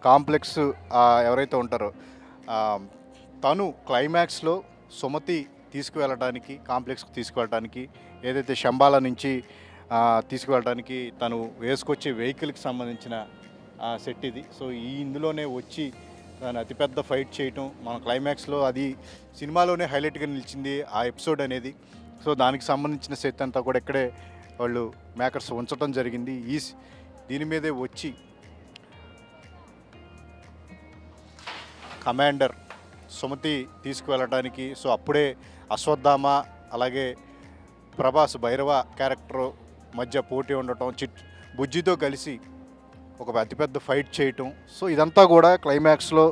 Complex ఎవరైతే ఉంటారో ఆహ్, తను క్లైమాక్స్‌లో సుమతి తీసుకువెళ్ళడానికి కాంప్లెక్స్‌కి తీసుకువెళ్ళటానికి ఏదైతే శంబాల నుంచి తీసుకువెళ్ళటానికి తను వేసుకొచ్చే వెహికల్‌కి సంబంధించిన సెట్ ఇది. సో, ఇందులోనే వచ్చి తను అతిపెద్ద ఫైట్ చేయటం మన క్లైమాక్స్‌లో అది సినిమాలోనే హైలైట్‌గా నిలిచింది ఆ ఎపిసోడ్ అనేది. సో, దానికి సంబంధించిన సెట్ అంతా కూడా ఇక్కడే వాళ్ళు మేకర్స్ ఉంచటం జరిగింది. దీని మీదే వచ్చి కమాండర్ సుమతి తీసుకువెళ్ళటానికి సో అప్పుడే అశ్వత్థామ అలాగే ప్రభాస్ భైరవ క్యారెక్టర్ మధ్య పోటీ ఉండటం బుజ్జితో కలిసి ఒక అతిపెద్ద ఫైట్ చేయటం. సో ఇదంతా కూడా క్లైమాక్స్లో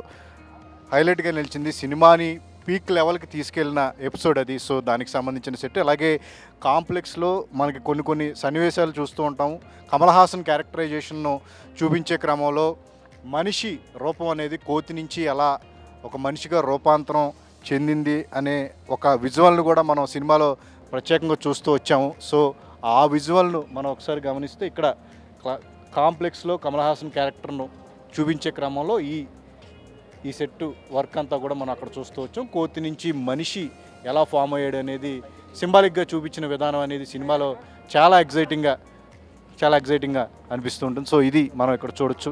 హైలైట్గా నిలిచింది. సినిమాని పీక్ లెవెల్కి తీసుకెళ్ళిన ఎపిసోడ్ అది. సో దానికి సంబంధించిన సెట్. అలాగే కాంప్లెక్స్లో మనకి కొన్ని సన్నివేశాలు చూస్తూ ఉంటాము. కమల్ హాసన్ క్యారెక్టరైజేషన్ను చూపించే క్రమంలో మనిషి రూపం అనేది కోతి నుంచి ఎలా ఒక మనిషిగా రూపాంతరం చెందింది అనే ఒక విజువల్ను కూడా మనం సినిమాలో ప్రత్యేకంగా చూస్తూ వచ్చాము. సో ఆ విజువల్ను మనం ఒకసారి గమనిస్తే ఇక్కడ కాంప్లెక్స్లో కమల్ హాసన్ క్యారెక్టర్ను చూపించే క్రమంలో ఈ సెట్ వర్క్ అంతా కూడా మనం అక్కడ చూస్తూ వచ్చాం. కోతి నుంచి మనిషి ఎలా ఫామ్ అయ్యాడు అనేది సింబాలిక్గా చూపించిన విధానం అనేది సినిమాలో చాలా ఎగ్జైటింగ్గా అనిపిస్తూ ఉంటుంది. సో ఇది మనం ఇక్కడ చూడొచ్చు.